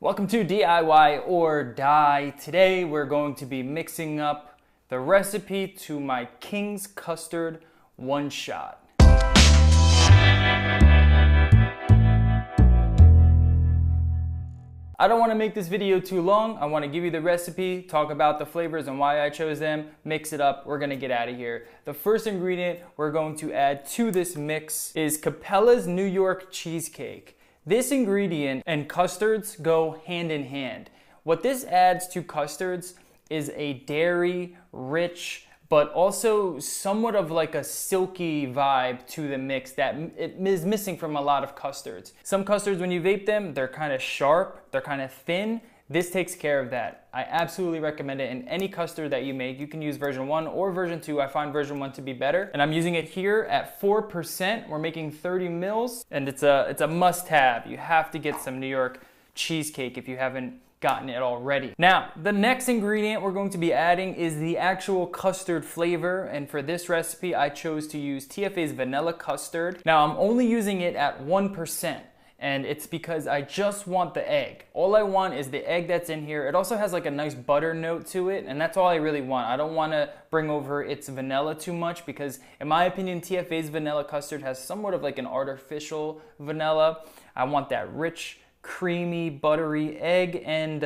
Welcome to DIY or Die. Today we're going to be mixing up the recipe to my King's Custard one shot. I don't want to make this video too long. I want to give you the recipe, talk about the flavors and why I chose them, mix it up, we're going to get out of here. The first ingredient we're going to add to this mix is Capella's New York cheesecake. This ingredient and custards go hand in hand. What this adds to custards is a dairy, rich, but also somewhat of like a silky vibe to the mix that it is missing from a lot of custards. Some custards, when you vape them, they're kind of sharp, they're kind of thin. This takes care of that. I absolutely recommend it in any custard that you make. You can use version 1 or version 2. I find version 1 to be better. And I'm using it here at 4%. We're making 30 mils and it's a must-have. You have to get some New York cheesecake if you haven't gotten it already. Now, the next ingredient we're going to be adding is the actual custard flavor, and for this recipe I chose to use TFA's vanilla custard. Now I'm only using it at 1%, and it's because I just want the egg. All I want is the egg that's in here. It also has like a nice butter note to it, and that's all I really want. I don't want to bring over its vanilla too much because in my opinion TFA's vanilla custard has somewhat of like an artificial vanilla. I want that rich, creamy, buttery egg and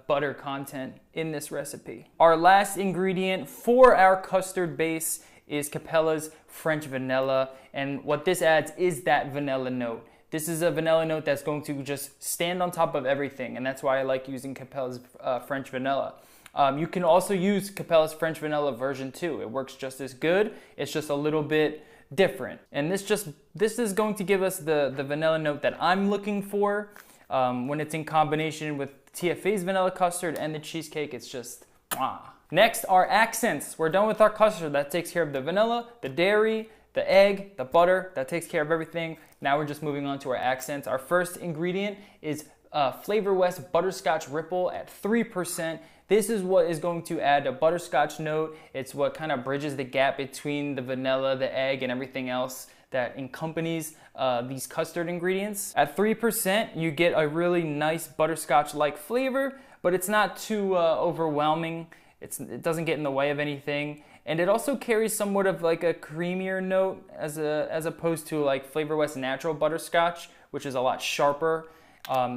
butter content in this recipe. Our last ingredient for our custard base is Capella's French vanilla, and what this adds is that vanilla note. This is a vanilla note that's going to just stand on top of everything, and that's why I like using Capella's French vanilla. You can also use Capella's French vanilla version 2. It works just as good. It's just a little bit different, and this is going to give us the vanilla note that I'm looking for. When it's in combination with TFA's vanilla custard and the cheesecake, it's just mwah. Next, our accents. We're done with our custard. That takes care of the vanilla, the dairy, the egg, the butter. That takes care of everything. Now we're just moving on to our accents. Our first ingredient is Flavor West Butterscotch Ripple at 3%. This is what is going to add a butterscotch note. It's what kind of bridges the gap between the vanilla, the egg, and everything else that accompanies these custard ingredients. At 3%, you get a really nice butterscotch-like flavor, but it's not too overwhelming. It doesn't get in the way of anything. And it also carries somewhat of like a creamier note as opposed to like Flavor West Natural Butterscotch, which is a lot sharper.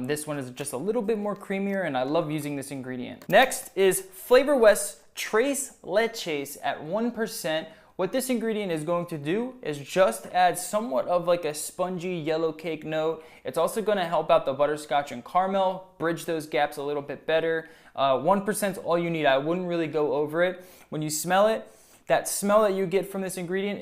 This one is just a little bit more creamier, and I love using this ingredient. Next is Flavor West Tres Leches at 1%. What this ingredient is going to do is just add somewhat of like a spongy yellow cake note. It's also going to help out the butterscotch and caramel, bridge those gaps a little bit better. 1% is all you need. I wouldn't really go over it. When you smell it, that smell that you get from this ingredient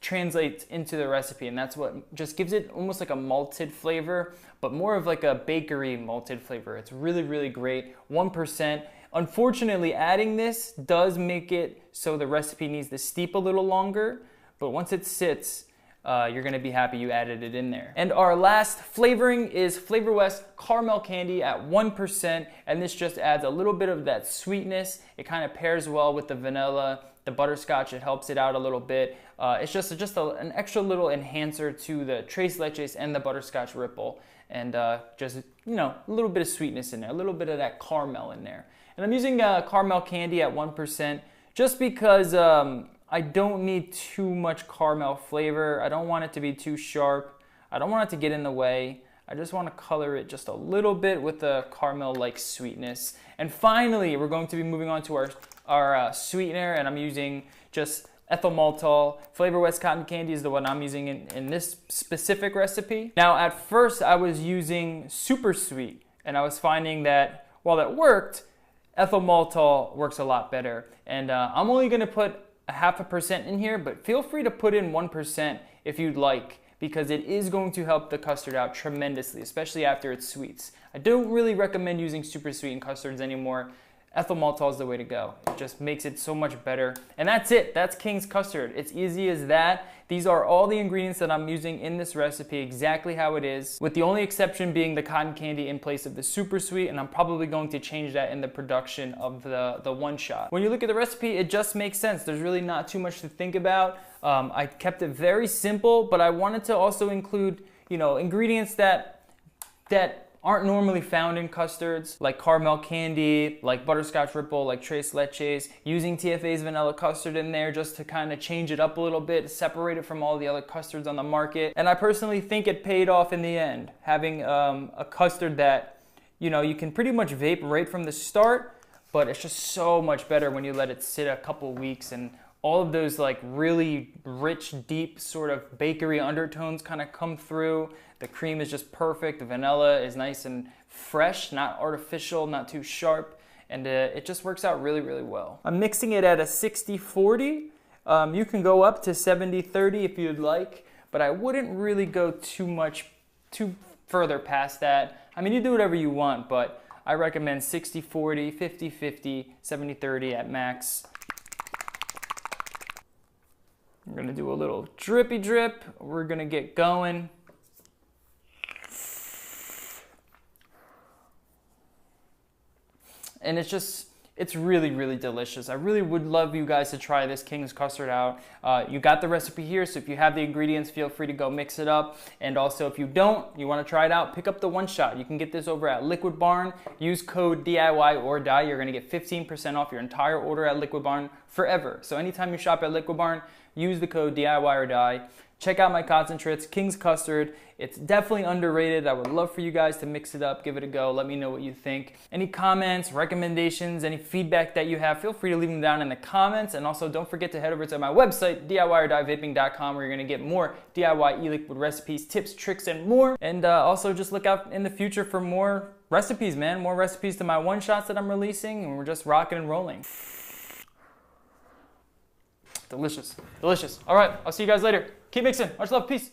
translates into the recipe, and that's what just gives it almost like a malted flavor, but more of like a bakery malted flavor. It's really, really great. 1%. Unfortunately, adding this does make it so the recipe needs to steep a little longer, but once it sits, you're gonna be happy you added it in there. And our last flavoring is Flavor West Caramel Candy at 1%, and this just adds a little bit of that sweetness. It kind of pairs well with the vanilla, the butterscotch. It helps it out a little bit. It's just an extra little enhancer to the Tres Leches and the butterscotch ripple, and just, you know, a little bit of sweetness in there, a little bit of that caramel in there. And I'm using caramel candy at 1% just because I don't need too much caramel flavor. I don't want it to be too sharp. I don't want it to get in the way. I just want to color it just a little bit with the caramel-like sweetness. And finally, we're going to be moving on to our sweetener, and I'm using just ethyl maltol. Flavor West Cotton Candy is the one I'm using in this specific recipe. Now, at first, I was using super sweet, and I was finding that while that worked, ethyl maltol works a lot better. And I'm only going to put 0.5% in here, but feel free to put in 1% if you'd like, because it is going to help the custard out tremendously, especially after it sweets. I don't really recommend using super sweet in custards anymore. Ethyl maltol is the way to go. It just makes it so much better. And that's it. That's King's Custard. It's easy as that. These are all the ingredients that I'm using in this recipe, exactly how it is, with the only exception being the cotton candy in place of the super sweet, and I'm probably going to change that in the production of the one shot. When you look at the recipe, it just makes sense. There's really not too much to think about. I kept it very simple, but I wanted to also include, you know, ingredients that aren't normally found in custards, like caramel candy, like butterscotch ripple, like tres leches, using TFA's vanilla custard in there just to kind of change it up a little bit, separate it from all the other custards on the market. And I personally think it paid off in the end, having a custard that, you know, you can pretty much vape right from the start, but it's just so much better when you let it sit a couple weeks and all of those like really rich, deep sort of bakery undertones kind of come through. The cream is just perfect. The vanilla is nice and fresh, not artificial, not too sharp. And it just works out really, really well. I'm mixing it at a 60-40. You can go up to 70-30 if you'd like, but I wouldn't really go too further past that. I mean, you do whatever you want, but I recommend 60-40, 50-50, 70-30 at max. We're gonna do a little drippy drip. We're gonna get going. And it's really, really delicious. I really would love you guys to try this King's Custard out. You got the recipe here, so if you have the ingredients, feel free to go mix it up. And also, if you don't, you wanna try it out, pick up the one shot. You can get this over at Liquid Barn. Use code DIY or die. You're gonna get 15% off your entire order at Liquid Barn forever. So anytime you shop at Liquid Barn, use the code DIY or die. Check out my concentrates, King's Custard. It's definitely underrated. I would love for you guys to mix it up, give it a go. Let me know what you think. Any comments, recommendations, any feedback that you have, feel free to leave them down in the comments. And also don't forget to head over to my website, DIYOrDieVaping.com, where you're gonna get more DIY e-liquid recipes, tips, tricks, and more. And also just look out in the future for more recipes, man. More recipes to my one-shots that I'm releasing, and we're just rocking and rolling. Delicious, delicious. All right, I'll see you guys later. Keep mixing. Much love, peace.